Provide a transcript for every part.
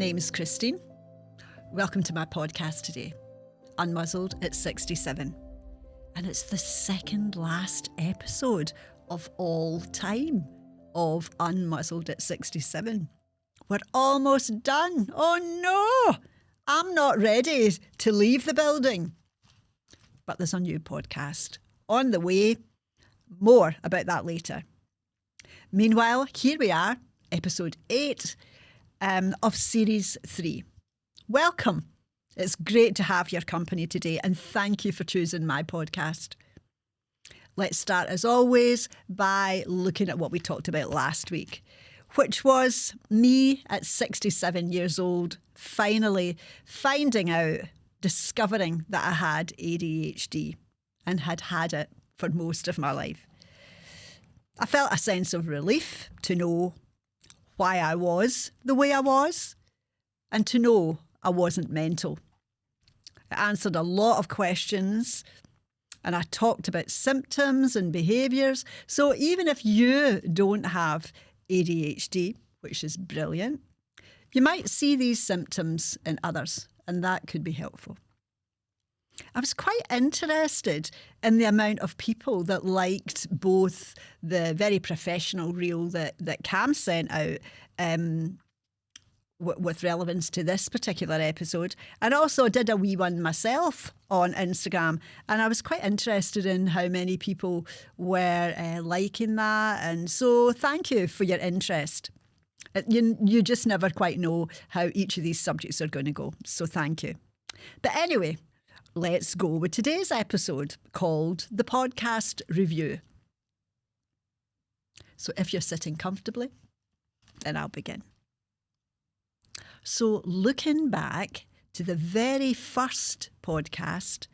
name's Christine. Welcome to my podcast today, Unmuzzled at 67. And it's the second last episode of all time of Unmuzzled at 67. We're almost done. Oh no, I'm not ready to leave the building. But there's a new podcast on the way. More about that later. Meanwhile, here we are, episode 8 of series 3. Welcome. It's great to have your company today and thank you for choosing my podcast. Let's start, as always, by looking at what we talked about last week, which was me at 67 years old, finally finding out, discovering that I had ADHD and had had it for most of my life. I felt a sense of relief to know why I was the way I was and to know I wasn't mental. I answered a lot of questions and I talked about symptoms and behaviours. So even if you don't have ADHD, which is brilliant, you might see these symptoms in others and that could be helpful. I was quite interested in the amount of people that liked both the very professional reel that Cam sent out with relevance to this particular episode, and also did a wee one myself on Instagram. And I was quite interested in how many people were liking that. And so thank you for your interest. You just never quite know how each of these subjects are going to go. So thank you. But anyway, let's go with today's episode called The Podcast Review. So if you're sitting comfortably, then I'll begin. So looking back to the very first podcast,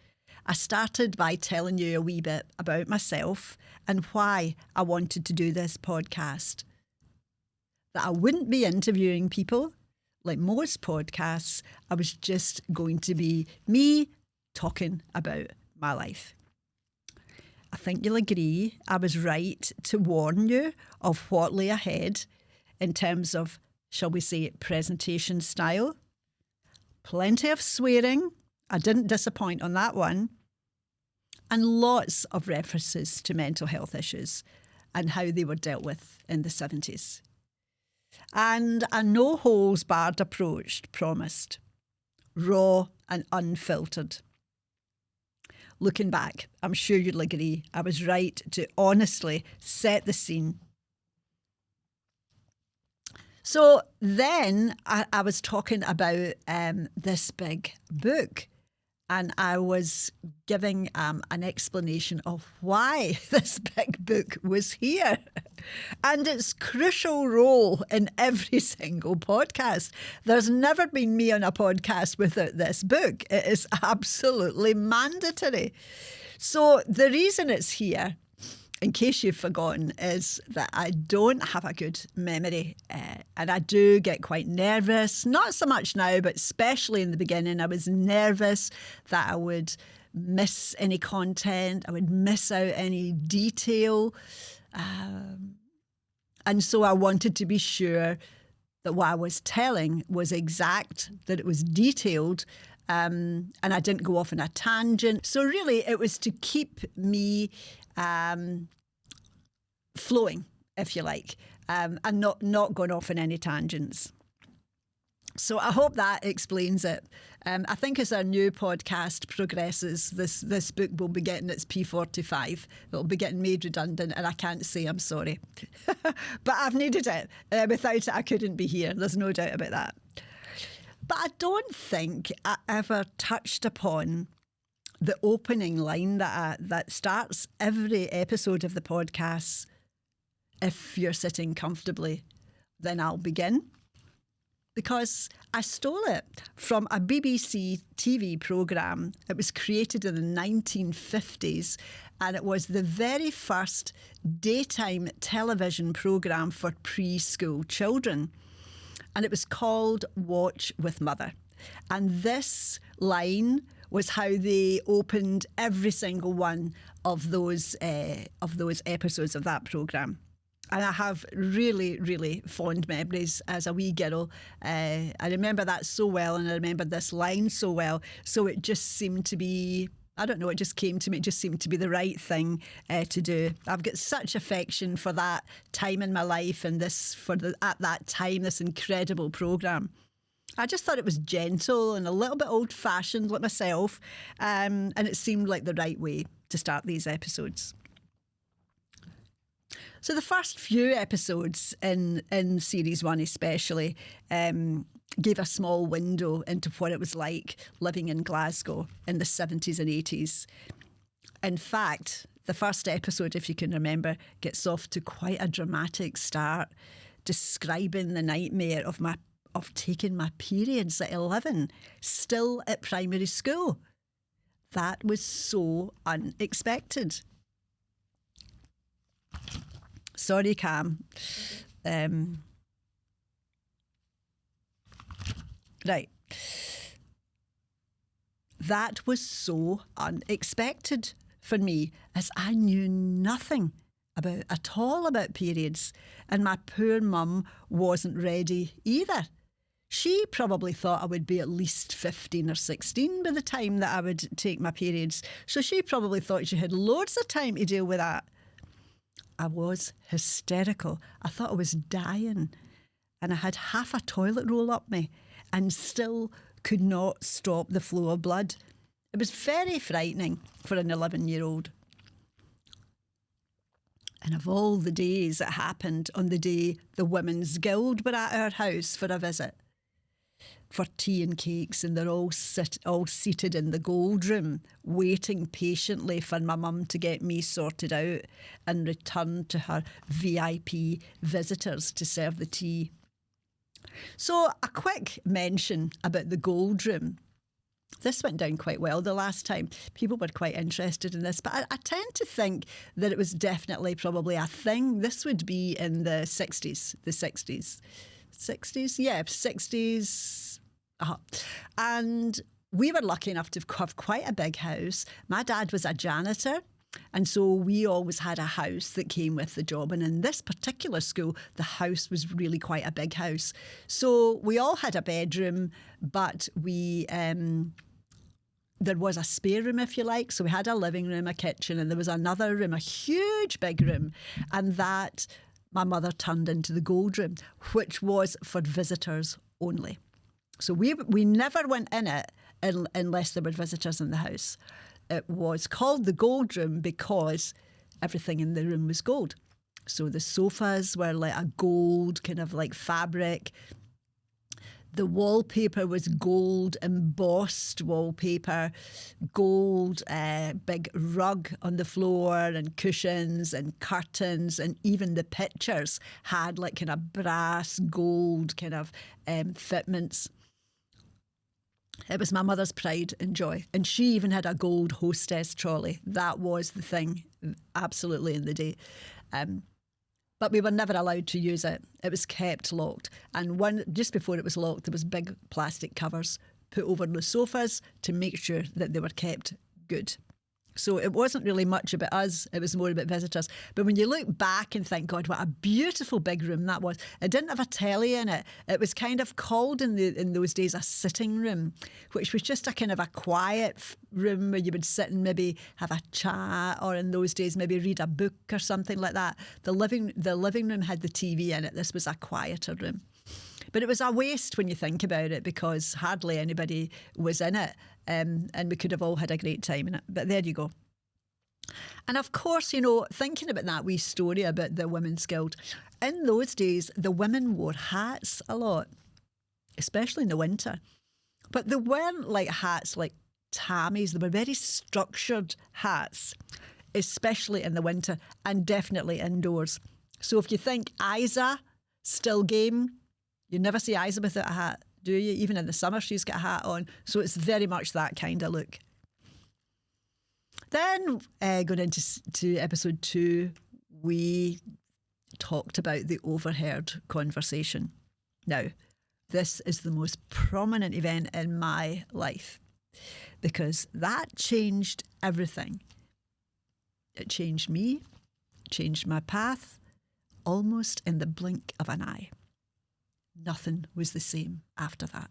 I started by telling you a wee bit about myself and why I wanted to do this podcast. That I wouldn't be interviewing people like most podcasts. I was just going to be me talking about my life. I think you'll agree I was right to warn you of what lay ahead in terms of, shall we say, presentation style. Plenty of swearing. I didn't disappoint on that one. And lots of references to mental health issues and how they were dealt with in the 70s. And a no-holds-barred approach promised. Raw and unfiltered. Looking back, I'm sure you'll agree I was right to honestly set the scene. So then I was talking about this big book and I was giving an explanation of why this big book was here and its crucial role in every single podcast. There's never been me on a podcast without this book. It is absolutely mandatory. So the reason it's here, in case you've forgotten, is that I don't have a good memory and I do get quite nervous. Not so much now, but especially in the beginning, I was nervous that I would miss any content, I would miss out any detail. And so I wanted to be sure that what I was telling was exact, that it was detailed, and I didn't go off on a tangent. So really it was to keep me flowing, if you like, and not going off on any tangents. So I hope that explains it. I think as our new podcast progresses, this book will be getting its P45. It'll be getting made redundant, and I can't say I'm sorry. But I've needed it. Without it, I couldn't be here. There's no doubt about that. But I don't think I ever touched upon the opening line that starts every episode of the podcast. If you're sitting comfortably, then I'll begin. Because I stole it from a BBC TV programme. It was created in the 1950s and it was the very first daytime television programme for preschool children. And it was called Watch with Mother. And this line was how they opened every single one of those episodes of that programme. And I have really, really fond memories as a wee girl. I remember that so well, and I remember this line so well. So it just seemed to be, I don't know, it just came to me. It just seemed to be the right thing to do. I've got such affection for that time in my life and at that time, this incredible programme. I just thought it was gentle and a little bit old-fashioned like myself, and it seemed like the right way to start these episodes. So the first few episodes in Series 1 especially gave a small window into what it was like living in Glasgow in the 70s and 80s. In fact, the first episode, if you can remember, gets off to quite a dramatic start, describing the nightmare of taking my periods at 11, still at primary school. That was so unexpected. Sorry, Cam. Right. That was so unexpected for me, as I knew nothing at all about periods, and my poor mum wasn't ready either. She probably thought I would be at least 15 or 16 by the time that I would take my periods, so she probably thought she had loads of time to deal with that. I was hysterical. I thought I was dying, and I had half a toilet roll up me and still could not stop the flow of blood. It was very frightening for an 11-year-old. And of all the days, it happened on the day the Women's Guild were at our house for a visit, for tea and cakes, and they're all seated in the gold room, waiting patiently for my mum to get me sorted out and return to her VIP visitors to serve the tea. So a quick mention about the gold room. This went down quite well the last time. People were quite interested in this, but I tend to think that it was definitely probably a thing. This would be in the 60s. The 60s? Yeah, 60s. And we were lucky enough to have quite a big house. My dad was a janitor, and so we always had a house that came with the job. And in this particular school, the house was really quite a big house. So we all had a bedroom, but there was a spare room, if you like. So we had a living room, a kitchen, and there was another room, a huge big room. And that my mother turned into the gold room, which was for visitors only. So we never went in it unless there were visitors in the house. It was called the gold room because everything in the room was gold. So the sofas were like a gold kind of like fabric. The wallpaper was gold, embossed wallpaper, gold, big rug on the floor and cushions and curtains, and even the pictures had like kind of brass gold kind of fitments. It was my mother's pride and joy. And she even had a gold hostess trolley. That was the thing, absolutely, in the day. But we were never allowed to use it. It was kept locked. And just before it was locked, there was big plastic covers put over the sofas to make sure that they were kept good. So it wasn't really much about us, it was more about visitors. But when you look back and think, God, what a beautiful big room that was. It didn't have a telly in it. It was kind of called in those days a sitting room, which was just a kind of a quiet room where you would sit and maybe have a chat, or in those days maybe read a book or something like that. The living room had the TV in it. This was a quieter room. But it was a waste when you think about it, because hardly anybody was in it, and we could have all had a great time in it. But there you go. And of course, thinking about that wee story about the Women's Guild, in those days, the women wore hats a lot, especially in the winter. But they weren't like hats like Tammy's. They were very structured hats, especially in the winter, and definitely indoors. So if you think Isa, still game, you never see Isa without a hat, do you? Even in the summer, she's got a hat on. So it's very much that kind of look. Then going into episode 2, we talked about the overheard conversation. Now, this is the most prominent event in my life, because that changed everything. It changed me, changed my path, almost in the blink of an eye. Nothing was the same after that.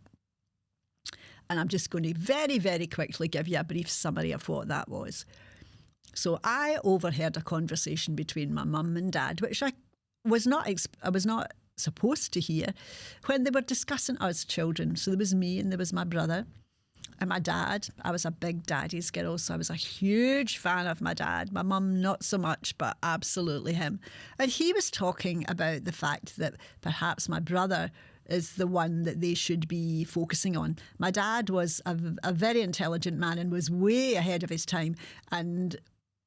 And I'm just going to very, very quickly give you a brief summary of what that was. So I overheard a conversation between my mum and dad, which I was not supposed to hear, when they were discussing us children. So there was me and there was my brother and my dad. I was a big daddy's girl, so I was a huge fan of my dad. My mum, not so much, but absolutely him. And he was talking about the fact that perhaps my brother is the one that they should be focusing on. My dad was a very intelligent man and was way ahead of his time, and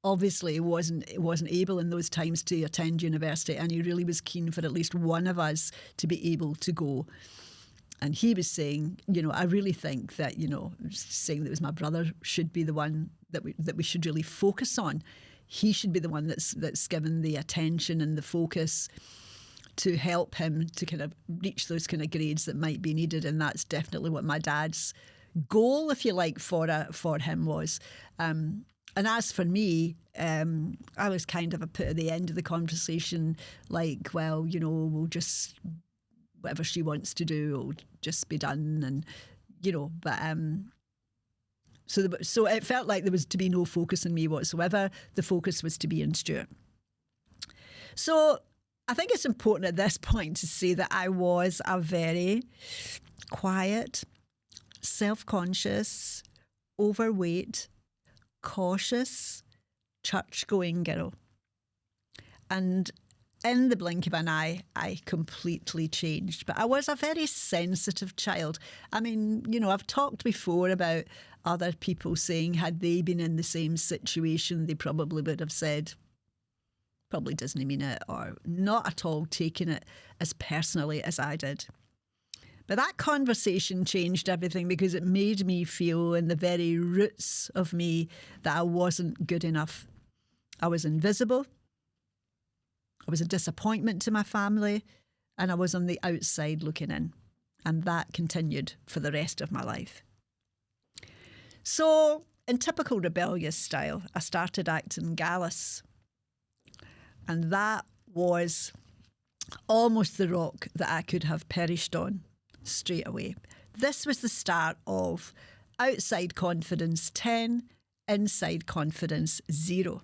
obviously wasn't able in those times to attend university, and he really was keen for at least one of us to be able to go. And he was saying, I really think that, saying that it was my brother should be the one that we should really focus on. He should be the one that's given the attention and the focus to help him to kind of reach those kind of grades that might be needed. And that's definitely what my dad's goal, if you like, for him was. And as for me, I was kind of put at the end of the conversation, like, well, we'll just, whatever she wants to do will just be done. And, but so it felt like there was to be no focus on me whatsoever. The focus was to be in Stuart. So I think it's important at this point to say that I was a very quiet, self-conscious, overweight, cautious, church-going girl. And in the blink of an eye, I completely changed. But I was a very sensitive child. I mean, I've talked before about other people saying had they been in the same situation, they probably would have said, probably doesn't mean it, or not at all taken it as personally as I did. But that conversation changed everything, because it made me feel in the very roots of me that I wasn't good enough. I was invisible. I was a disappointment to my family, and I was on the outside looking in. And that continued for the rest of my life. So, in typical rebellious style, I started acting gallus. And that was almost the rock that I could have perished on straight away. This was the start of outside confidence 10, inside confidence 0.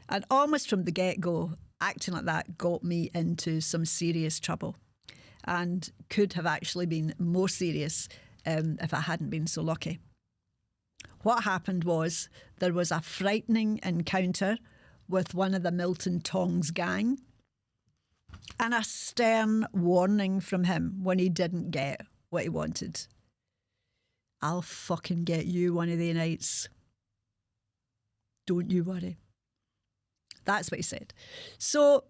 And almost from the get-go, acting like that got me into some serious trouble, and could have actually been more serious if I hadn't been so lucky. What happened was there was a frightening encounter with one of the Milton Tongs gang, and a stern warning from him when he didn't get what he wanted. I'll fucking get you one of the nights. Don't you worry. That's what he said. So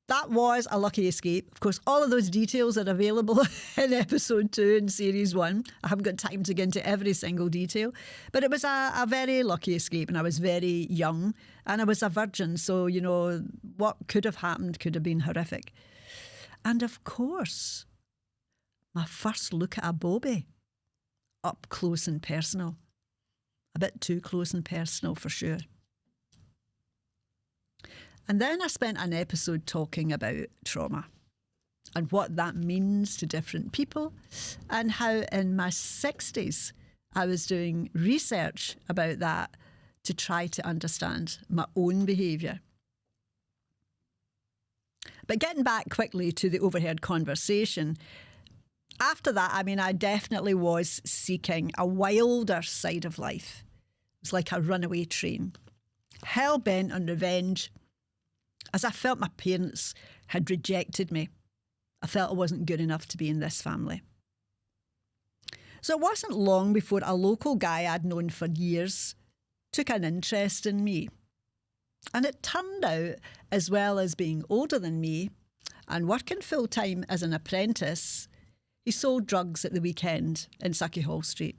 that was a lucky escape. Of course, all of those details are available in episode 2 in series 1. I haven't got time to get into every single detail, but it was a very lucky escape, and I was very young and I was a virgin. So, what could have happened could have been horrific. And of course, my first look at a bobby, up close and personal. A bit too close and personal for sure. And then I spent an episode talking about trauma and what that means to different people, and how in my 60s I was doing research about that to try to understand my own behaviour. But getting back quickly to the overheard conversation, after that, I definitely was seeking a wilder side of life. It was like a runaway train, hell-bent on revenge, as I felt my parents had rejected me. I felt I wasn't good enough to be in this family. So it wasn't long before a local guy I'd known for years took an interest in me. And it turned out, as well as being older than me and working full-time as an apprentice, he sold drugs at the weekend in Sauchiehall Street.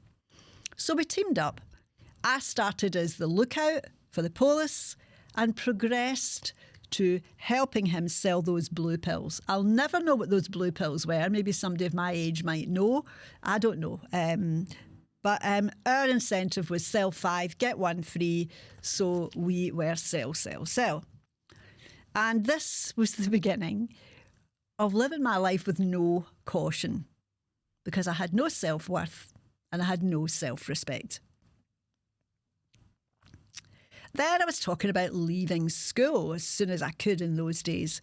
So we teamed up. I started as the lookout for the police and progressed to helping him sell those blue pills. I'll never know what those blue pills were. Maybe somebody of my age might know. I don't know. But our incentive was sell 5, get 1 free. So we were sell. And this was the beginning of living my life with no caution, because I had no self-worth and I had no self-respect. Then I was talking about leaving school as soon as I could in those days.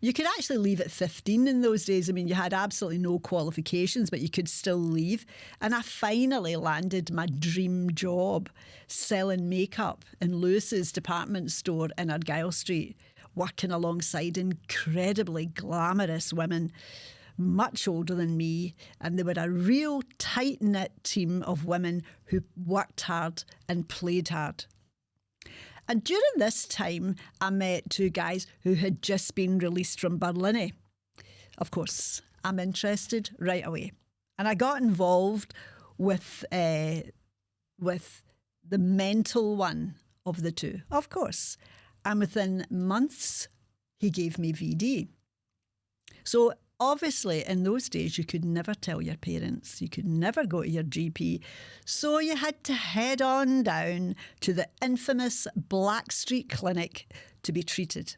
You could actually leave at 15 in those days. I mean, you had absolutely no qualifications, but you could still leave. And I finally landed my dream job selling makeup in Lewis's department store in Argyle Street, working alongside incredibly glamorous women, much older than me. And they were a real tight-knit team of women who worked hard and played hard. And during this time, I met two guys who had just been released from Berlin. Of course, I'm interested right away. And I got involved with the mental one of the two, of course. And within months, he gave me VD. So obviously, in those days, you could never tell your parents. You could never go to your GP. So you had to head on down to the infamous Blackstreet Clinic to be treated.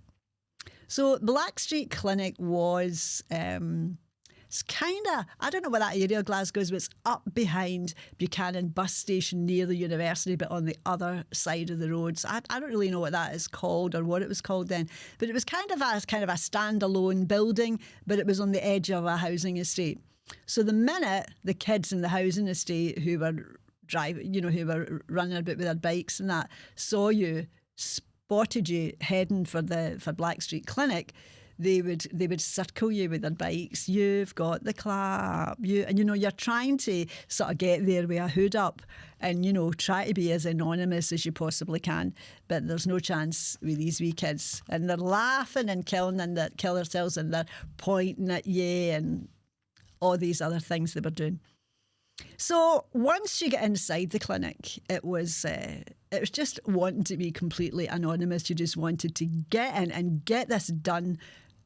So Blackstreet Clinic was... it's kind of, I don't know where that area of Glasgow is, but it's up behind Buchanan bus station near the university, but on the other side of the roads. I don't really know what that is called or what it was called then, but it was kind of a standalone building, but it was on the edge of a housing estate. So the minute the kids in the housing estate who were driving, who were running about with their bikes and that, saw you, spotted you heading for Blackstreet Clinic, they would circle you with their bikes. You've got the clap. You're trying to sort of get there with a hood up and, try to be as anonymous as you possibly can. But there's no chance with these wee kids. And they're laughing and killing and they kill themselves and they're pointing at you and all these other things they were doing. So once you get inside the clinic, it was just wanting to be completely anonymous. You just wanted to get in and get this done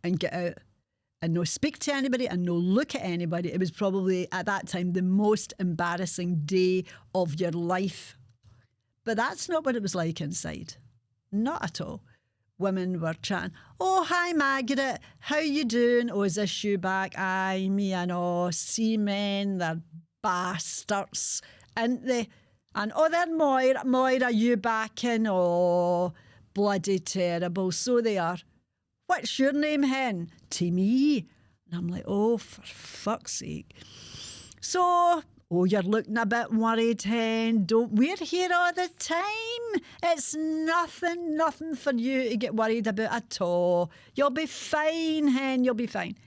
and get out and no speak to anybody and no look at anybody. It was probably at that time the most embarrassing day of your life. But that's not what it was like inside. Not at all. Women were chatting. Oh, hi, Margaret. How you doing? Oh, is this you back? Aye, me and all. See men, they're bastards. And they're Moira, you back in? Oh, bloody terrible. So they are. What's your name, hen? To me. And I'm like, oh, for fuck's sake. So, oh, you're looking a bit worried, hen. We're here all the time. It's nothing for you to get worried about at all. You'll be fine, hen, you'll be fine.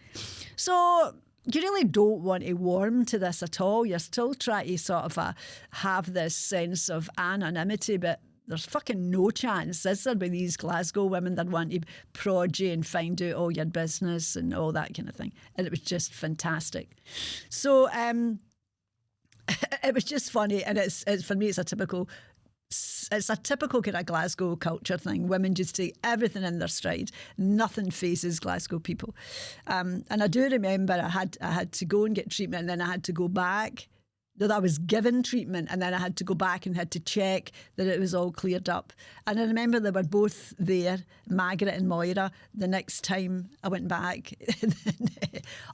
So you really don't want to warm to this at all. You're still trying to sort of have this sense of anonymity, but there's fucking no chance, is there, with these Glasgow women that want to prod you and find out all your business and all that kind of thing. And it was just fantastic. So it was just funny, and it's for me, it's a typical kind of Glasgow culture thing. Women just take everything in their stride. Nothing faces Glasgow people. And I do remember I had to go and get treatment, and then I had to go back. That I was given treatment, and then I had to go back and had to check that it was all cleared up. And I remember they were both there, Margaret and Moira, the next time I went back.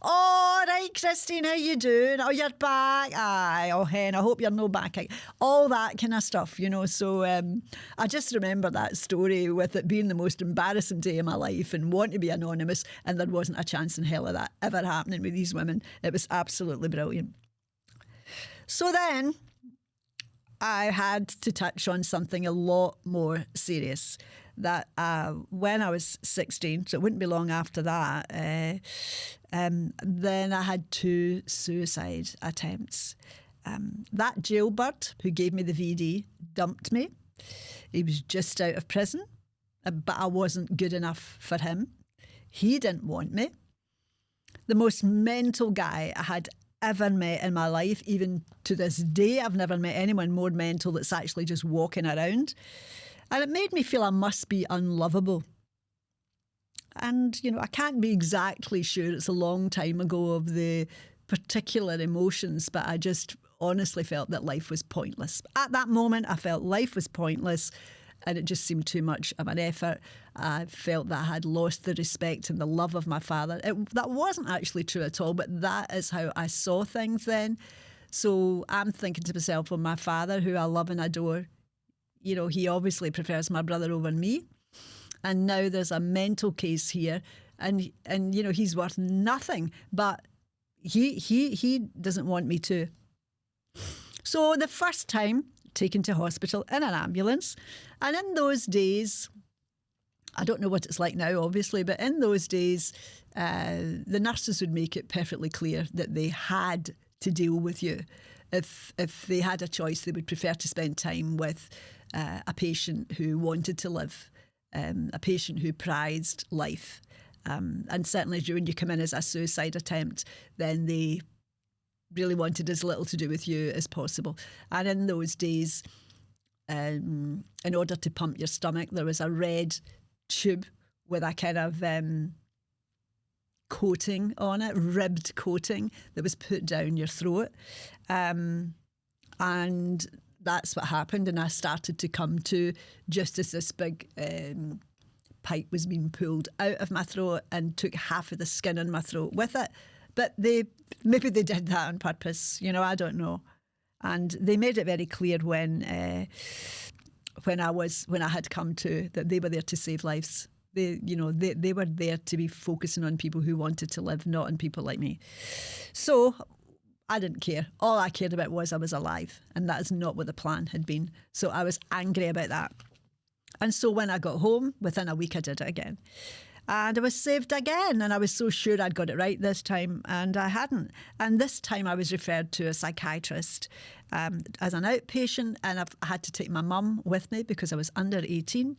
Oh, right, Christine, how you doing? Oh, you're back. Aye, oh, hen, I hope you're no back. All that kind of stuff, So I just remember that story with it being the most embarrassing day of my life and wanting to be anonymous, and there wasn't a chance in hell of that ever happening with these women. It was absolutely brilliant. So then I had to touch on something a lot more serious. That when I was 16, so it wouldn't be long after that, then I had 2 suicide attempts. That jailbird who gave me the VD dumped me. He was just out of prison, but I wasn't good enough for him. He didn't want me. The most mental guy I had ever met in my life, even to this day, I've never met anyone more mental that's actually just walking around. And it made me feel I must be unlovable. And, I can't be exactly sure, it's a long time ago, of the particular emotions, but I just honestly felt that life was pointless. At that moment, I felt life was pointless. and it just seemed too much of an effort. I felt that I had lost the respect and the love of my father. That wasn't actually true at all, but that is how I saw things then. So I'm thinking to myself, well, my father, who I love and adore, he obviously prefers my brother over me. And now there's a mental case here, and he's worth nothing, but he doesn't want me to. So the first time, taken to hospital in an ambulance, and in those days, I don't know what it's like now, obviously, but in those days, the nurses would make it perfectly clear that they had to deal with you. If they had a choice, they would prefer to spend time with a patient who wanted to live, a patient who prized life. And certainly when you come in as a suicide attempt, then they really wanted as little to do with you as possible. And in those days, in order to pump your stomach, there was a red tube with a kind of coating on it, ribbed coating that was put down your throat. And that's what happened. And I started to come to just as this big pipe was being pulled out of my throat and took half of the skin in my throat with it. But maybe they did that on purpose, I don't know. And they made it very clear when I had come to that they were there to save lives. They were there to be focusing on people who wanted to live, not on people like me. So I didn't care. All I cared about was I was alive, and that is not what the plan had been. So I was angry about that. And so when I got home, within a week I did it again. And I was saved again, and I was so sure I'd got it right this time, and I hadn't. And this time I was referred to a psychiatrist as an outpatient, and I had to take my mum with me because I was under 18.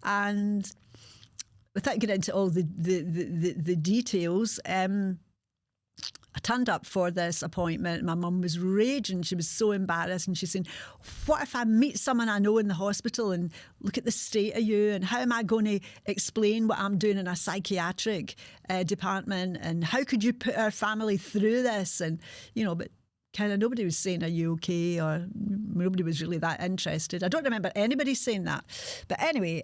And without getting into all the details, I turned up for this appointment. My mum was raging. She was so embarrassed. And she's saying, what if I meet someone I know in the hospital and look at the state of you? And how am I going to explain what I'm doing in a psychiatric department? And how could you put our family through this? And, but kind of nobody was saying, are you okay? Or nobody was really that interested. I don't remember anybody saying that. But anyway,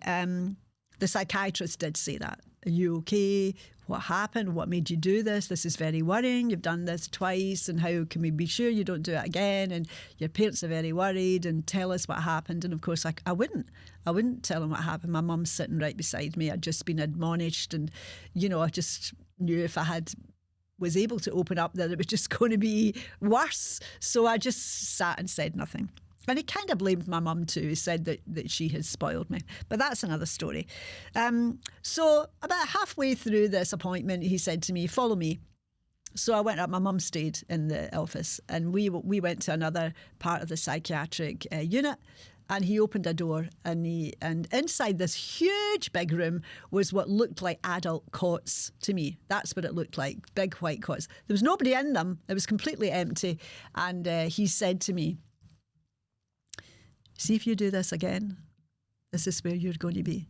the psychiatrist did say that. Are you okay? What happened? What made you do this? This is very worrying. You've done this twice, and how can we be sure you don't do it again? And your parents are very worried, and tell us what happened. And of course, I wouldn't tell them what happened. My mum's sitting right beside me. I'd just been admonished, and I just knew if I was able to open up that it was just going to be worse. So I just sat and said nothing. And he kind of blamed my mum too. He said that she had spoiled me. But that's another story. So about halfway through this appointment, he said to me, follow me. So I went up. My mum stayed in the office, and we went to another part of the psychiatric unit. And he opened a door, and inside this huge big room was what looked like adult cots to me. That's what it looked like, big white cots. There was nobody in them. It was completely empty. And he said to me, see if you do this again, this is where you're going to be.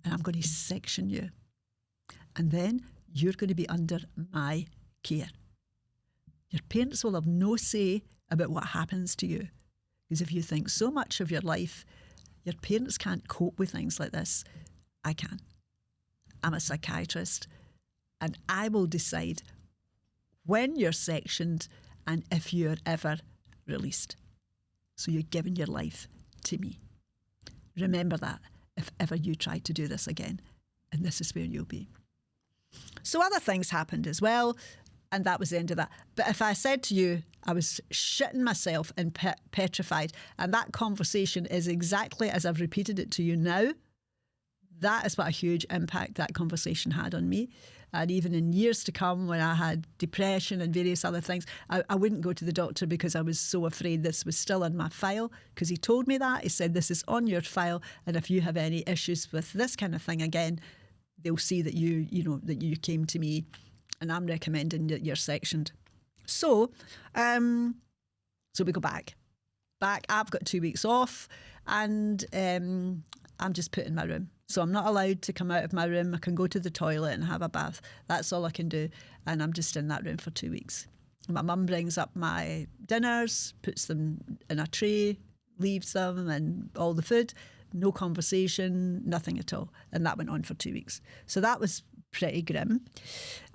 And I'm going to section you. And then you're going to be under my care. Your parents will have no say about what happens to you. Because if you think so much of your life, your parents can't cope with things like this. I can. I'm a psychiatrist, and I will decide when you're sectioned and if you're ever released. So you're giving your life to me. Remember that if ever you try to do this again, and this is where you'll be. So other things happened as well, and that was the end of that. But if I said to you, I was shitting myself and petrified, and that conversation is exactly as I've repeated it to you now, that is what a huge impact that conversation had on me. And even in years to come, when I had depression and various other things, I wouldn't go to the doctor because I was so afraid this was still in my file, because he told me that. He said, this is on your file, and if you have any issues with this kind of thing again, they'll see that that you came to me, and I'm recommending that you're sectioned. So we go back. I've got 2 weeks off, and I'm just put in my room. So I'm not allowed to come out of my room. I can go to the toilet and have a bath. That's all I can do. And I'm just in that room for 2 weeks. My mum brings up my dinners, puts them in a tray, leaves them and all the food. no conversation, nothing at all. And that went on for 2 weeks. So that was pretty grim.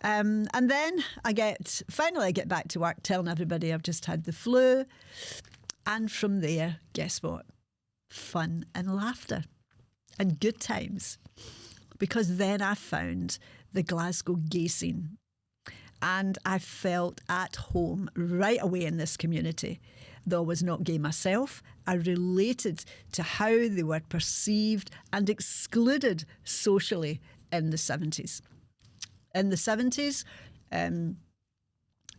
And then I get back to work telling everybody I've just had the flu. And from there, guess what? Fun and laughter and good times. Because then I found the Glasgow gay scene. And I felt at home right away in this community. Though I was not gay myself, I related to how they were perceived and excluded socially in the 70s. In the 70s,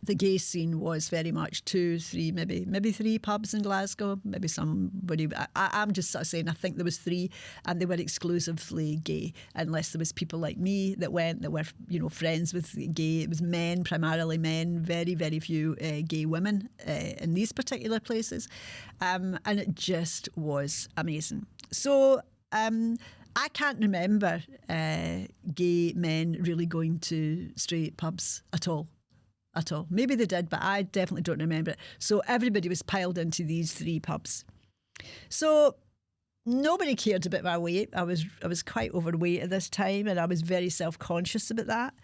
the gay scene was very much 2, 3, maybe 3 pubs in Glasgow. Maybe somebody. I'm just sort of saying. I think there was 3, and they were exclusively gay, unless there was people like me that went that were friends with gay. It was men, primarily men. Very very few gay women in these particular places, and it just was amazing. So. I can't remember gay men really going to straight pubs at all. Maybe they did, but I definitely don't remember it. So everybody was piled into these 3 pubs. So nobody cared about my weight. I was quite overweight at this time, and I was very self-conscious about that.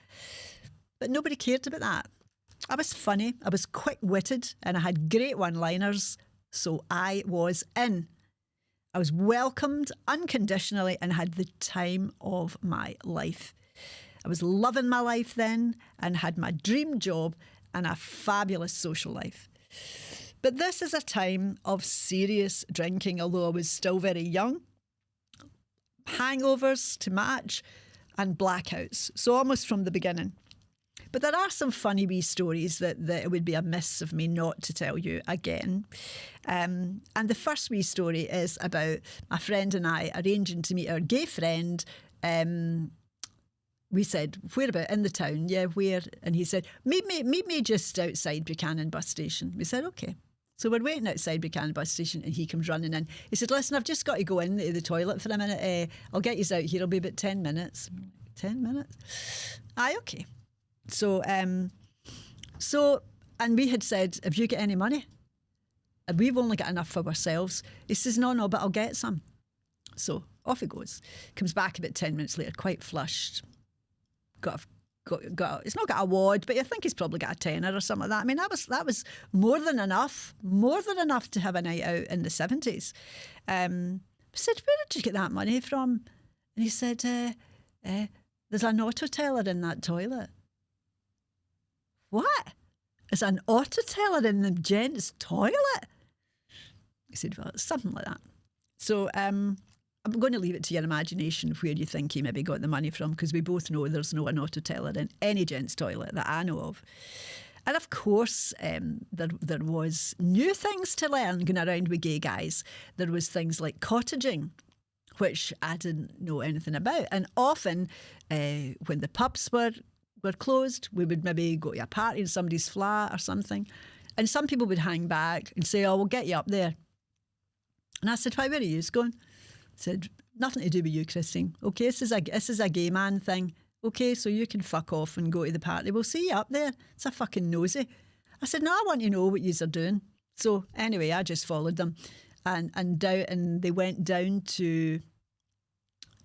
But nobody cared about that. I was funny, I was quick-witted, and I had great one-liners, so I was in. I was welcomed unconditionally and had the time of my life. I was loving my life then and had my dream job and a fabulous social life. But this is a time of serious drinking, although I was still very young. Hangovers to match and blackouts, so almost from the beginning. But there are some funny wee stories that it would be amiss of me not to tell you again. And the first wee story is about my friend and I arranging to meet our gay friend. We said, where about? In the town. Yeah, where? And he said, meet me just outside Buchanan bus station. We said, okay. So we're waiting outside Buchanan bus station and he comes running in. He said, listen, I've just got to go in to the toilet for a minute. I'll get you out here. It'll be about 10 minutes. 10 minutes? Aye, okay. So, and we had said, have you got any money? And we've only got enough for ourselves. He says, no, but I'll get some. So off he goes. Comes back about 10 minutes later, quite flushed. It's not got a wad, but I think he's probably got a tenner or something like that. I mean, that was more than enough to have a night out in the 70s. I said, where did you get that money from? And he said, there's an auto teller in that toilet. What? Is an auto teller in the gents' toilet? He said, well, it's something like that. So I'm going to leave it to your imagination where you think he maybe got the money from, because we both know there's no an auto teller in any gents' toilet that I know of. And of course, there was new things to learn going around with gay guys. There was things like cottaging, which I didn't know anything about. And often when the pubs were closed, we would maybe go to a party in somebody's flat or something, and some people would hang back and say, oh, we'll get you up there. And I said, why, where are you going? I said, nothing to do with you, Christine. Okay, this is a gay man thing. Okay, so you can fuck off and go to the party. We'll see you up there. It's a fucking nosy. I said, no, I want to know what yous are doing. So anyway, I just followed them and they went down to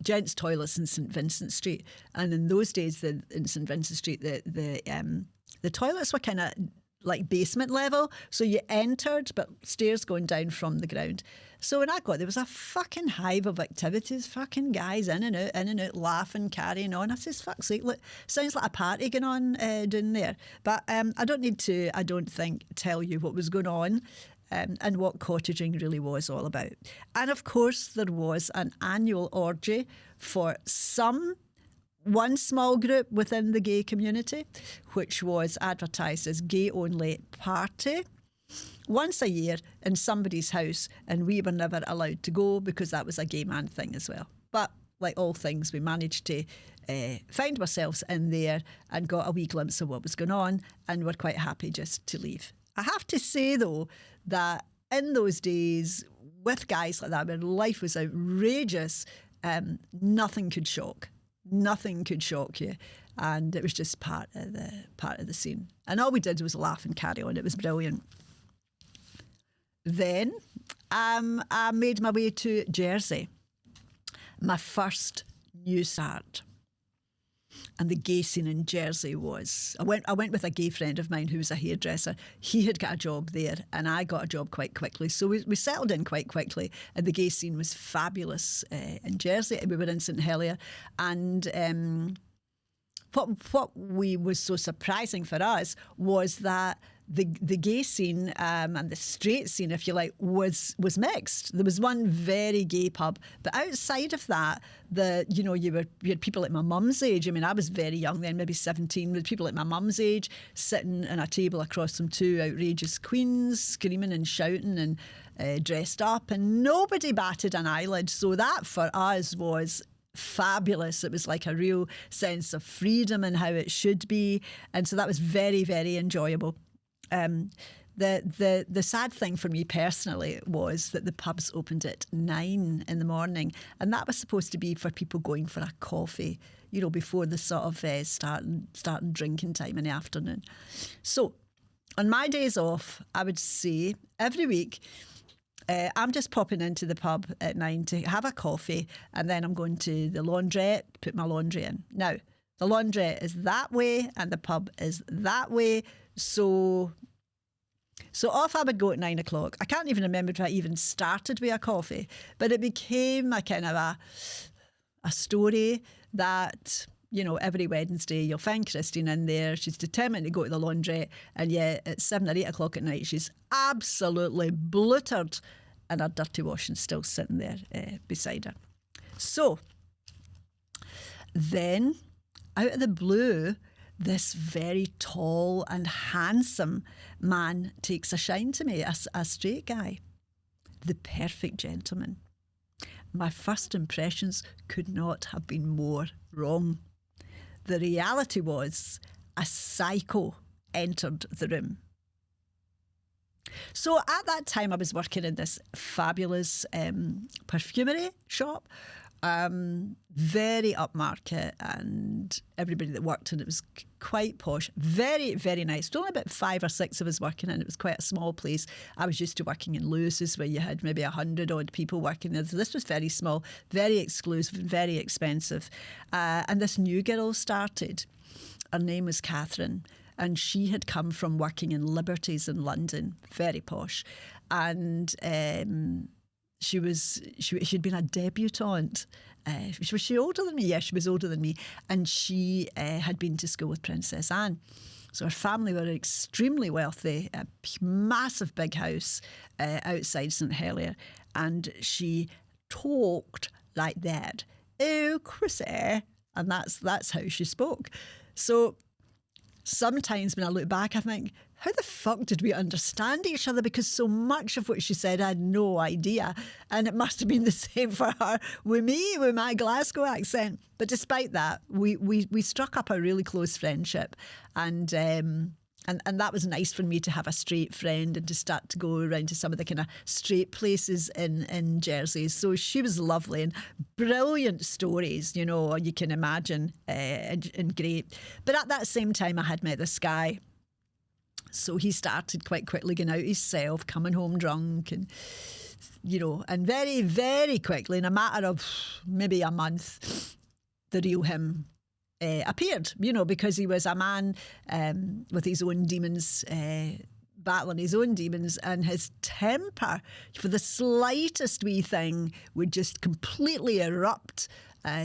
gents' toilets in St Vincent Street, and in those days, in St Vincent Street, the toilets were kind of like basement level, so you entered, but stairs going down from the ground. So when I got there, was a fucking hive of activities, fucking guys in and out, laughing, carrying on. I says, fuck's sake, look, sounds like a party going on down there. But I don't need to, I don't think, tell you what was going on. And what cottaging really was all about. And of course, there was an annual orgy for one small group within the gay community, which was advertised as gay-only party, once a year in somebody's house, and we were never allowed to go because that was a gay man thing as well. But like all things, we managed to find ourselves in there and got a wee glimpse of what was going on, and were quite happy just to leave. I have to say, though, that in those days, with guys like that, when life was outrageous, nothing could shock. Nothing could shock you. And it was just part of the scene. And all we did was laugh and carry on. It was brilliant. Then I made my way to Jersey. my first new start. And the gay scene in Jersey was, I went with a gay friend of mine who was a hairdresser. He had got a job there and I got a job quite quickly. So we settled in quite quickly, and the gay scene was fabulous in Jersey. We were in St Helier, and what was so surprising for us was that the gay scene and the straight scene, if you like, was mixed. There was one very gay pub, but outside of that, you had people at my mum's age. I mean, I was very young then, maybe 17, with people at my mum's age sitting at a table across from two outrageous queens, screaming and shouting and dressed up, and nobody batted an eyelid. So that for us was fabulous. It was like a real sense of freedom and how it should be, and so that was very, very enjoyable. The sad thing for me personally was that the pubs opened at 9 in the morning, and that was supposed to be for people going for a coffee, before the sort of starting drinking time in the afternoon. So on my days off, I would say every week, I'm just popping into the pub at 9 to have a coffee, and then I'm going to the laundrette, put my laundry in. Now, the laundrette is that way and the pub is that way. So off I would go at 9 o'clock. I can't even remember if I even started with a coffee, but it became a kind of a story that, every Wednesday you'll find Christine in there. She's determined to go to the laundrette, and yet at 7 or 8 o'clock at night she's absolutely bluttered and her dirty washing still sitting there beside her. So then, out of the blue, this very tall and handsome man takes a shine to me, a straight guy, the perfect gentleman. My first impressions could not have been more wrong. The reality was a psycho entered the room. So at that time I was working in this fabulous perfumery shop, very upmarket, and everybody that worked in it was quite posh, very, very nice. There were only about 5 or 6 of us working in it. It was quite a small place. I was used to working in Lewis's where you had maybe 100 odd people working there. So this was very small, very exclusive, very expensive. And this new girl started. Her name was Catherine, and she had come from working in Liberties in London, very posh. And she'd been a debutante. Was she older than me? Yeah, she was older than me. And she had been to school with Princess Anne. So her family were extremely wealthy, a massive big house outside St Helier. And she talked like that. Oh, Chrissy. And that's how she spoke. So sometimes when I look back, I think, how the fuck did we understand each other? Because so much of what she said, I had no idea. And it must have been the same for her with me, with my Glasgow accent. But despite that, we struck up a really close friendship. And that was nice for me to have a straight friend and to start to go around to some of the kind of straight places in Jersey. So she was lovely and brilliant stories, you can imagine, and great. But at that same time, I had met this guy. So he started quite quickly going out himself, coming home drunk, and and very, very quickly, in a matter of maybe a month, the real him appeared, because he was a man with his own demons, battling his own demons, and his temper, for the slightest wee thing, would just completely erupt.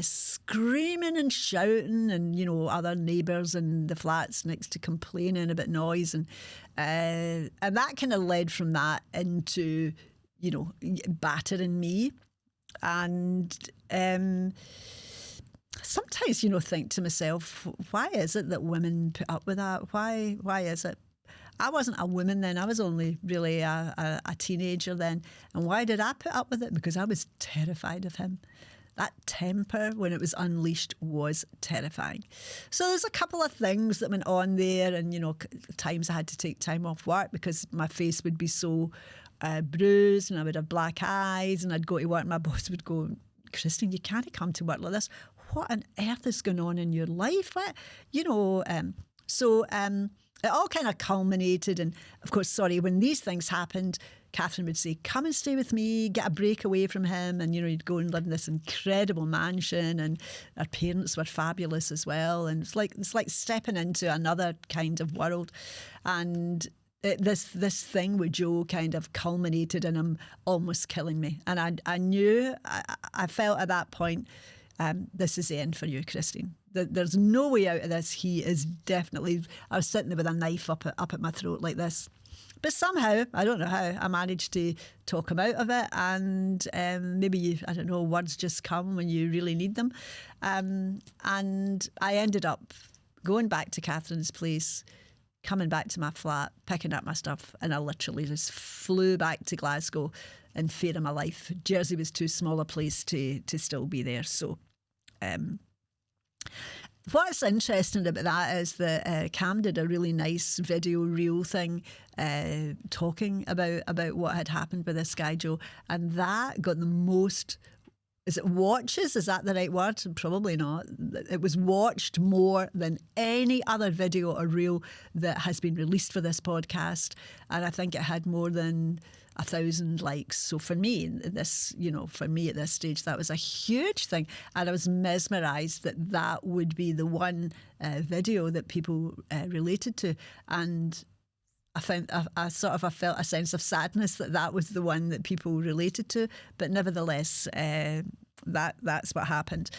Screaming and shouting, and other neighbours in the flats next to complaining about noise, and that kind of led from that into battering me, and sometimes think to myself, why is it that women put up with that? Why is it? I wasn't a woman then. I was only really a teenager then, and why did I put up with it? Because I was terrified of him. That temper, when it was unleashed, was terrifying. So there's a couple of things that went on there, and times I had to take time off work because my face would be so bruised, and I would have black eyes, and I'd go to work and my boss would go, Christine, you can't come to work like this. What on earth is going on in your life? So it all kind of culminated, and of course, when these things happened, Catherine would say, come and stay with me, get a break away from him. And, you'd go and live in this incredible mansion, and our parents were fabulous as well. And it's like stepping into another kind of world. And this thing with Joe kind of culminated in him almost killing me. And I knew, I felt at that point, this is the end for you, Christine. There's no way out of this. He is definitely... I was sitting there with a knife up at my throat like this. But somehow, I don't know how, I managed to talk him out of it. And maybe, I don't know, words just come when you really need them. And I ended up going back to Catherine's place, coming back to my flat, picking up my stuff, and I literally just flew back to Glasgow in fear of my life. Jersey was too small a place to still be there. So what's interesting about that is that Cam did a really nice video reel thing talking about what had happened with this guy, Joe, and that got the most... Is it watches? Is that the right word? Probably not. It was watched more than any other video or reel that has been released for this podcast. And I think it had more than 1,000 likes. So for me, at this stage, that was a huge thing. And I was mesmerised that would be the one video that people related to. And I felt a sense of sadness that was the one that people related to, but nevertheless, that's what happened.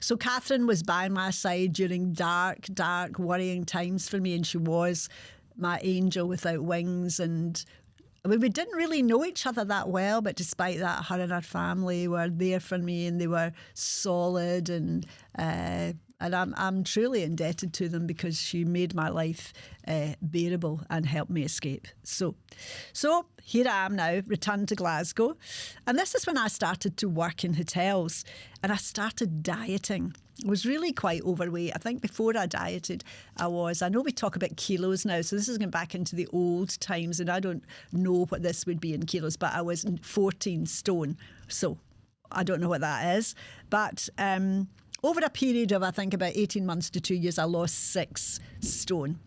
So Catherine was by my side during dark, worrying times for me, and she was my angel without wings. And I mean, we didn't really know each other that well, but despite that, her and her family were there for me, and they were solid, and I'm truly indebted to them because she made my life bearable and helped me escape. So here I am now, returned to Glasgow. And this is when I started to work in hotels, and I started dieting. I was really quite overweight. I think before I dieted, I know we talk about kilos now, so this is going back into the old times, and I don't know what this would be in kilos, but I was 14 stone. So I don't know what that is. But over a period of, I think, about 18 months to 2 years, I lost 6 stone.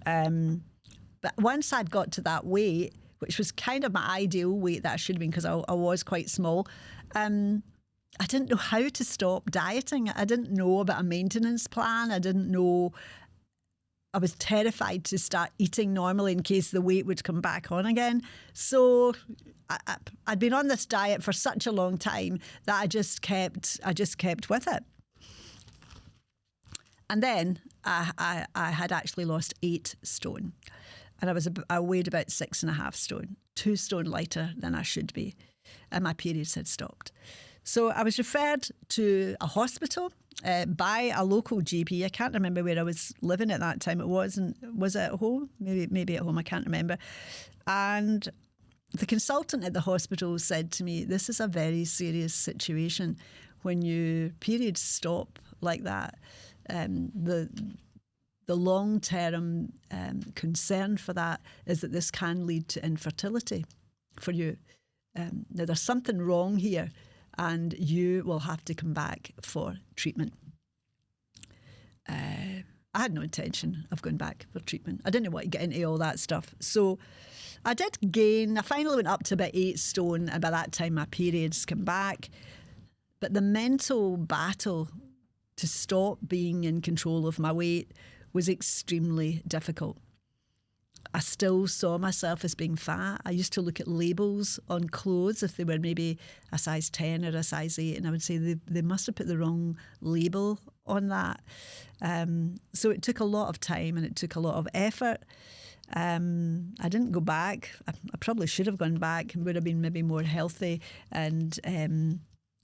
But once I'd got to that weight, which was kind of my ideal weight that I should have been because I was quite small, I didn't know how to stop dieting. I didn't know about a maintenance plan. I didn't know... I was terrified to start eating normally in case the weight would come back on again. So I'd been on this diet for such a long time that I just kept with it. And then I had actually lost 8 stone, and I weighed about 6.5 stone, 2 stone lighter than I should be, and my periods had stopped. So I was referred to a hospital by a local GP. I can't remember where I was living at that time. Was it at home? Maybe at home. I can't remember. And the consultant at the hospital said to me, "This is a very serious situation. When your periods stop like that, the long-term concern for that is that this can lead to infertility for you. Now, there's something wrong here, and you will have to come back for treatment." I had no intention of going back for treatment. I didn't want to get into all that stuff. So I did gain. I finally went up to about 8 stone, and by that time my periods came back. But the mental battle to stop being in control of my weight was extremely difficult. I still saw myself as being fat. I used to look at labels on clothes if they were maybe a size 10 or a size 8, and I would say they must have put the wrong label on that. So it took a lot of time and it took a lot of effort. I didn't go back. I probably should have gone back and would have been maybe more healthy and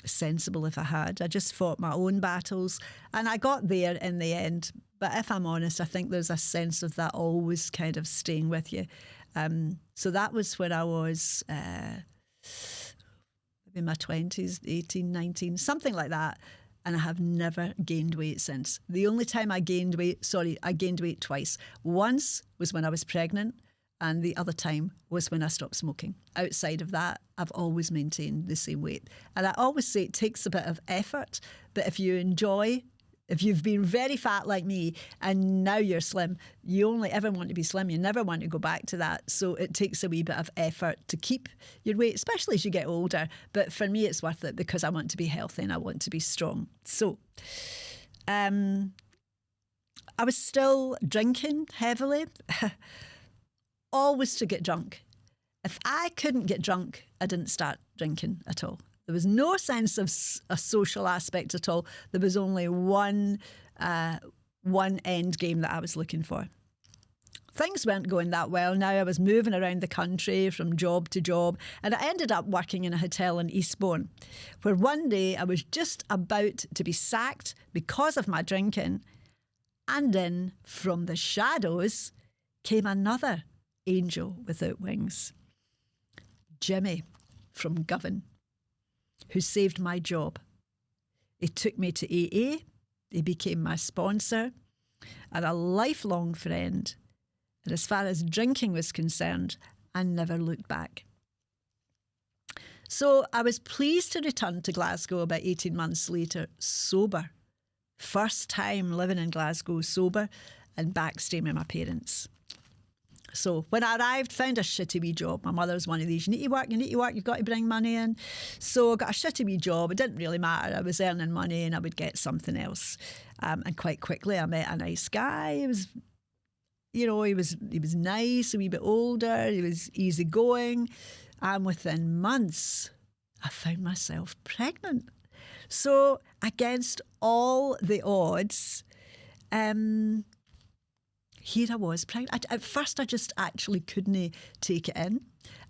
sensible if I had. I just fought my own battles, and I got there in the end. But if I'm honest, I think there's a sense of that always kind of staying with you. So that was when I was maybe in my 20s, 18, 19, something like that. And I have never gained weight since. The only time I gained weight twice. Once was when I was pregnant, and the other time was when I stopped smoking. Outside of that, I've always maintained the same weight. And I always say it takes a bit of effort, but if you enjoy If you've been very fat like me and now you're slim, you only ever want to be slim. You never want to go back to that. So it takes a wee bit of effort to keep your weight, especially as you get older. But for me, it's worth it because I want to be healthy and I want to be strong. So I was still drinking heavily, always to get drunk. If I couldn't get drunk, I didn't start drinking at all. There was no sense of a social aspect at all. There was only one end game that I was looking for. Things weren't going that well now. I was moving around the country from job to job, and I ended up working in a hotel in Eastbourne, where one day I was just about to be sacked because of my drinking, and then from the shadows came another angel without wings, Jimmy from Govan, who saved my job. He took me to AA, he became my sponsor and a lifelong friend. And as far as drinking was concerned, I never looked back. So I was pleased to return to Glasgow about 18 months later, sober. First time living in Glasgow sober and back staying with my parents. So when I arrived, found a shitty wee job. My mother was one of these, you need to work, you've got to bring money in. So I got a shitty wee job. It didn't really matter. I was earning money and I would get something else. And quite quickly I met a nice guy. He was, he was nice, a wee bit older. He was easygoing. And within months, I found myself pregnant. So against all the odds, here I was pregnant. At first, I just actually couldn't take it in.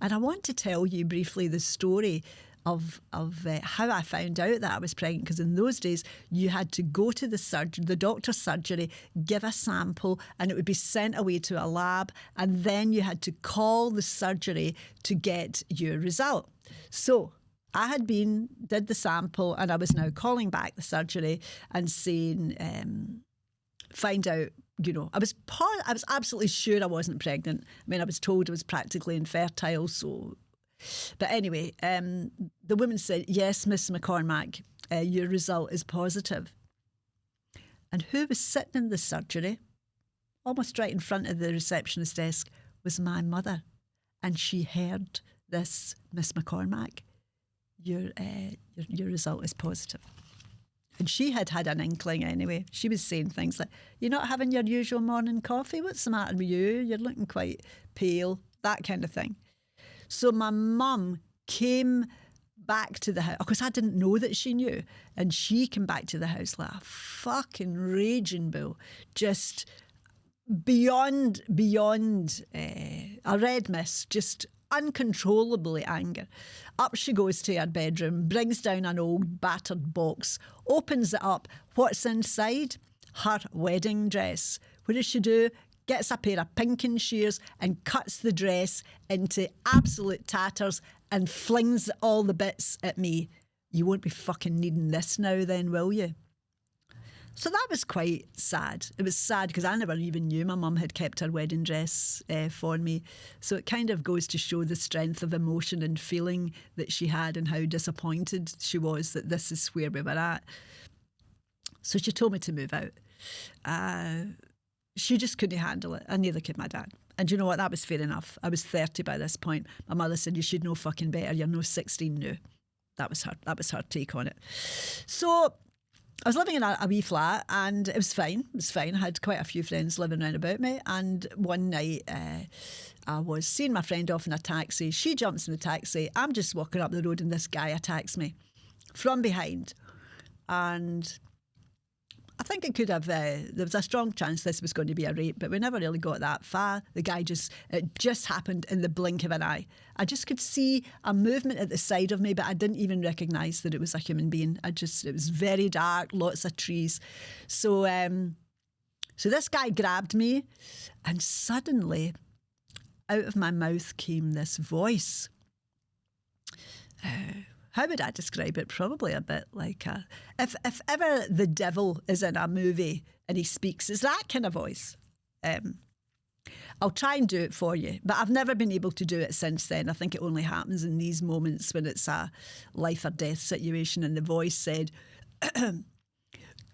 And I want to tell you briefly the story of how I found out that I was pregnant, because in those days, you had to go to the doctor's surgery, give a sample, and it would be sent away to a lab, and then you had to call the surgery to get your result. So I did the sample, and I was now calling back the surgery and saying, find out, I was absolutely sure I wasn't pregnant. I mean, I was told I was practically infertile. So, but anyway, the woman said, yes, Miss McCormack, your result is positive. And who was sitting in the surgery, almost right in front of the receptionist desk, was my mother. And she heard this, Miss McCormack, your result is positive. And she had an inkling anyway. She was saying things like, you're not having your usual morning coffee? What's the matter with you? You're looking quite pale, that kind of thing. So my mum came back to the house, because I didn't know that she knew. And she came back to the house like a fucking raging bull, just beyond a red mist, just uncontrollably anger. Up she goes to her bedroom, brings down an old battered box, opens it up. What's inside? Her wedding dress. What does she do? Gets a pair of pinking shears and cuts the dress into absolute tatters and flings all the bits at me. You won't be fucking needing this now then, will you? So that was quite sad. It was sad because I never even knew my mum had kept her wedding dress for me. So it kind of goes to show the strength of emotion and feeling that she had and how disappointed she was that this is where we were at. So she told me to move out. She just couldn't handle it, and neither could my dad. And you know what? That was fair enough. I was 30 by this point. My mother said, you should know fucking better. You're no 16 now. That was her take on it. So I was living in a wee flat, and it was fine. It was fine. I had quite a few friends living round about me. And one night, I was seeing my friend off in a taxi. She jumps in the taxi. I'm just walking up the road, and this guy attacks me from behind. And I think it could have, there was a strong chance this was going to be a rape, but we never really got that far. It just happened in the blink of an eye. I just could see a movement at the side of me, but I didn't even recognise that it was a human being. It was very dark, lots of trees. So this guy grabbed me, and suddenly out of my mouth came this voice. How would I describe it? Probably a bit like if ever the devil is in a movie and he speaks, it's that kind of voice. I'll try and do it for you, but I've never been able to do it since then. I think it only happens in these moments when it's a life or death situation, and the voice said,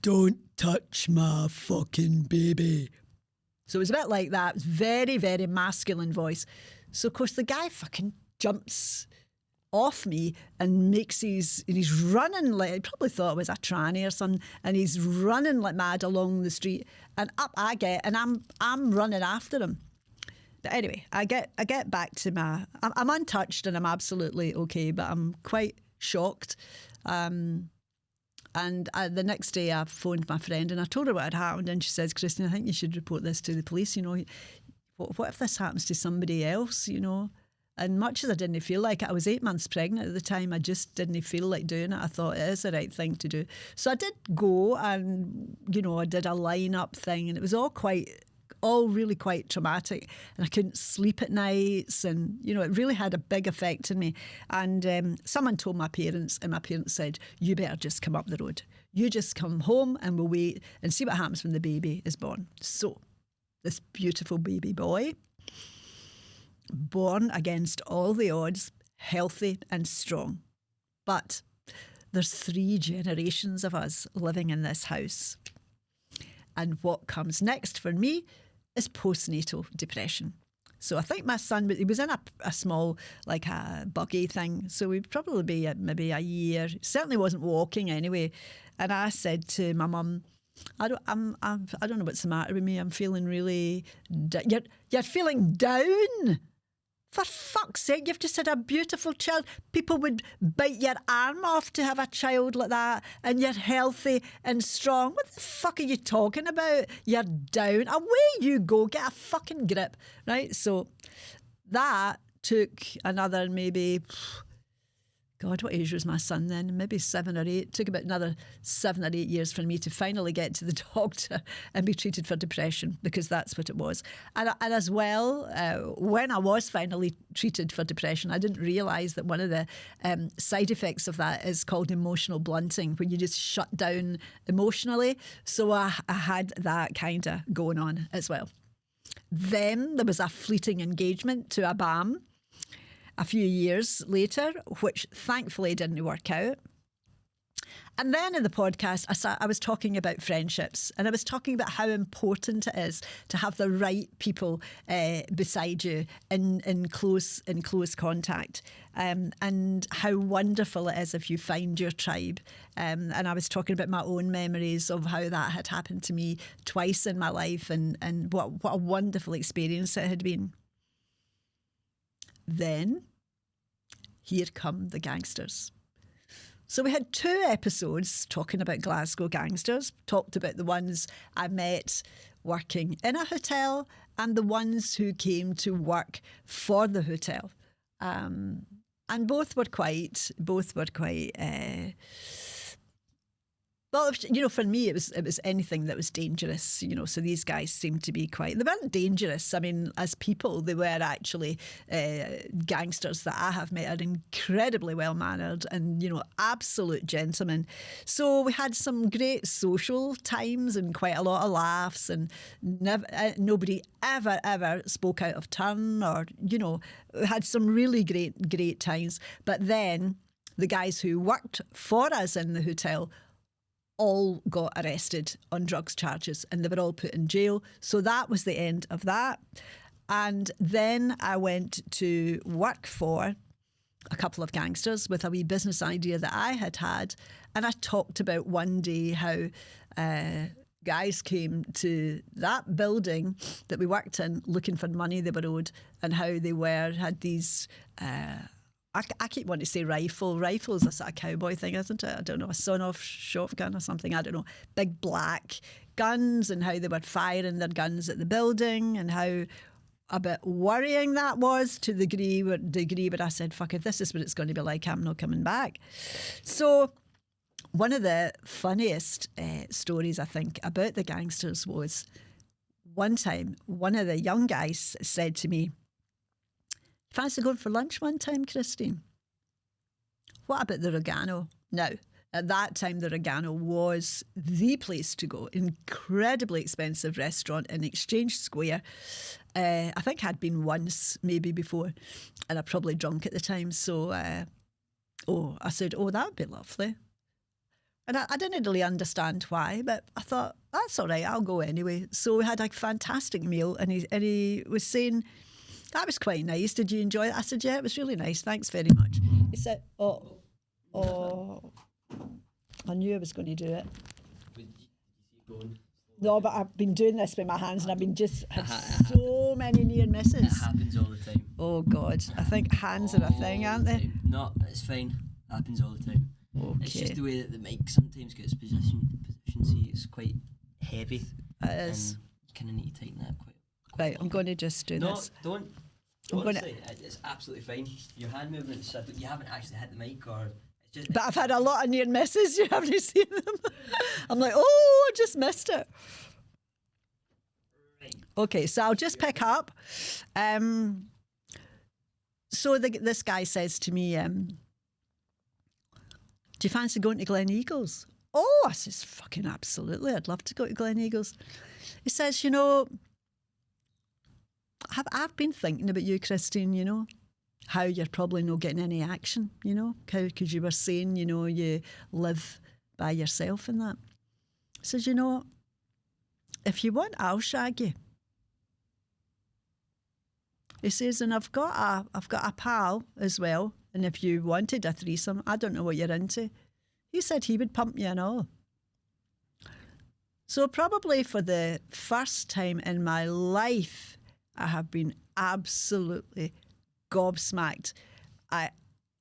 "Don't touch my fucking baby. So it was a bit like that. It was very, very masculine voice. So, of course, the guy fucking jumps off me and he's running like, I probably thought it was a tranny or something, and he's running like mad along the street, and up I get, and I'm running after him. But anyway, I get back to I'm untouched and I'm absolutely okay, but I'm quite shocked. And the next day I phoned my friend and I told her what had happened, and she says, Christine, I think you should report this to the police. You know, what if this happens to somebody else, you know? And much as I didn't feel like it, I was 8 months pregnant at the time, I just didn't feel like doing it. I thought it is the right thing to do. So I did go and, you know, I did a line-up thing, and it was all really quite traumatic, and I couldn't sleep at nights, and you know, it really had a big effect on me. And someone told my parents, and my parents said, you better just come up the road, you just come home and we'll wait and see what happens when the baby is born. So this beautiful baby boy, born against all the odds, healthy and strong, but there's 3 generations of us living in this house, and what comes next for me is postnatal depression. So I think my son, he was in a small, like a buggy thing, so we'd probably be maybe a year. Certainly wasn't walking anyway. And I said to my mum, I don't know what's the matter with me. I'm feeling really. You're feeling down. For fuck's sake, you've just had a beautiful child. People would bite your arm off to have a child like that, and you're healthy and strong. What the fuck are you talking about? You're down. Away you go. Get a fucking grip, right? So that took another maybe... God, what age was my son then? Maybe 7 or 8. It took about another 7 or 8 years for me to finally get to the doctor and be treated for depression, because that's what it was. And as well, when I was finally treated for depression, I didn't realise that one of the side effects of that is called emotional blunting, when you just shut down emotionally. So I had that kind of going on as well. Then there was a fleeting engagement to a BAM a few years later, which thankfully didn't work out. And then in the podcast, I was talking about friendships, and I was talking about how important it is to have the right people beside you in close contact, and how wonderful it is if you find your tribe. And I was talking about my own memories of how that had happened to me twice in my life, and what a wonderful experience it had been. Then, here come the gangsters. So we had 2 episodes talking about Glasgow gangsters, talked about the ones I met working in a hotel and the ones who came to work for the hotel. And both were quite well, you know, for me, it was anything that was dangerous, you know, so these guys seemed to be they weren't dangerous. I mean, as people, they were actually gangsters that I have met, are incredibly well-mannered and, you know, absolute gentlemen. So we had some great social times and quite a lot of laughs, and nobody ever spoke out of turn, or, you know, had some really great times. But then the guys who worked for us in the hotel all got arrested on drugs charges, and they were all put in jail. So that was the end of that. And then I went to work for a couple of gangsters with a wee business idea that I had. And I talked about one day how guys came to that building that we worked in looking for money they were owed, and how they had these... I keep wanting to say rifle. Rifle is a sort of cowboy thing, isn't it? I don't know, a sawn-off shotgun or something. I don't know. Big black guns, and how they were firing their guns at the building, and how a bit worrying that was, to the degree where I said, fuck, if this is what it's going to be like, I'm not coming back. So one of the funniest stories, I think, about the gangsters was one time one of the young guys said to me, fancy going for lunch one time, Christine? What about the Regano? Now, at that time, the Regano was the place to go. Incredibly expensive restaurant in Exchange Square. I think I'd been once, maybe before, and I probably drunk at the time. So, I said, that would be lovely. And I didn't really understand why, but I thought, that's all right, I'll go anyway. So we had a fantastic meal, and he was saying, that was quite nice. Did you enjoy it? I said, yeah, it was really nice. Thanks very much. He said, oh, I knew I was going to do it. No, but I've been doing this with my hands, and I've been just had so many near misses. It happens all the time. Oh God, I think hands are a thing, aren't they? No, it's fine. It happens all the time. Okay. It's just the way that the mic sometimes gets position. See, it's quite heavy. It is. And you kind of need to tighten that quite. Right, I'm going to just do No, this. don't. I'm Honestly, it's absolutely fine. Your hand movements, you haven't actually hit the mic, or it's just. But I've had a lot of near misses. You haven't seen them. I'm like, oh, I just missed it. Right. Okay, so I'll just pick up. So this guy says to me, do you fancy going to Glen Eagles? Oh, I says, fucking absolutely. I'd love to go to Glen Eagles. He says, you know, I've been thinking about you, Christine, you know, how you're probably not getting any action, you know, because you were saying, you know, you live by yourself and that. He says, you know, if you want, I'll shag you. He says, and I've got a pal as well, and if you wanted a threesome, I don't know what you're into. He said he would pump you and all. So probably for the first time in my life, I have been absolutely gobsmacked. I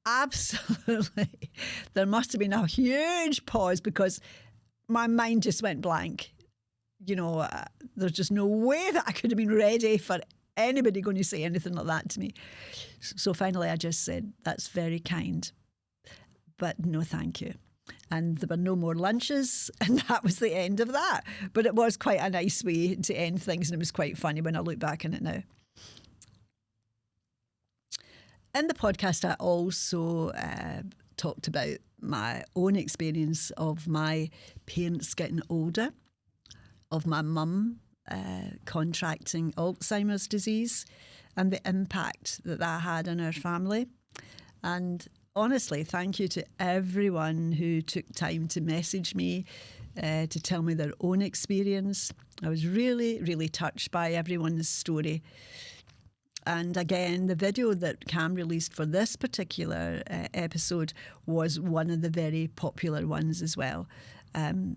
absolutely, there must have been a huge pause because my mind just went blank. You know, there's just no way that I could have been ready for anybody going to say anything like that to me. So finally I just said, that's very kind, but no thank you. And there were no more lunches, and that was the end of that. But it was quite a nice way to end things, and it was quite funny when I look back on it now. In the podcast, I also talked about my own experience of my parents getting older, of my mum contracting Alzheimer's disease, and the impact that had on our family. And honestly, thank you to everyone who took time to message me to tell me their own experience. I was really, really touched by everyone's story. And again, the video that Cam released for this particular episode was one of the very popular ones as well.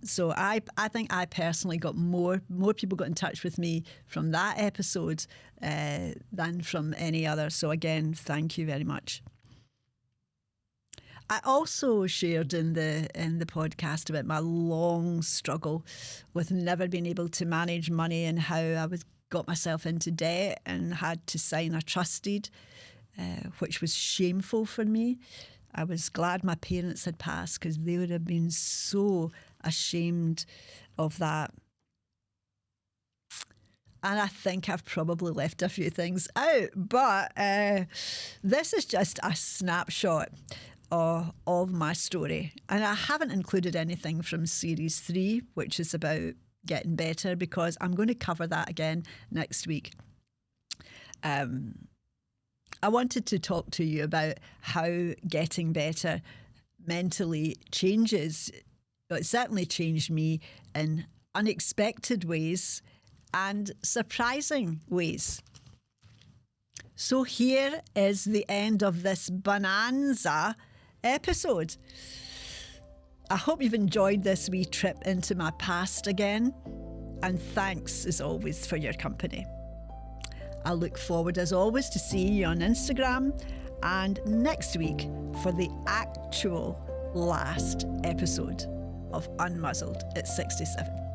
So I think I personally got more people got in touch with me from that episode than from any other. So again, thank you very much. I also shared in the podcast about my long struggle with never being able to manage money and how I got myself into debt and had to sign a trust deed, which was shameful for me. I was glad my parents had passed because they would have been so ashamed of that. And I think I've probably left a few things out, but this is just a snapshot of my story. And I haven't included anything from series 3, which is about getting better, because I'm going to cover that again next week. I wanted to talk to you about how getting better mentally changes. It certainly changed me in unexpected ways and surprising ways. So here is the end of this bonanza episode. I hope you've enjoyed this wee trip into my past again, and thanks as always for your company. I look forward as always to seeing you on Instagram and next week for the actual last episode of Unmuzzled at 67.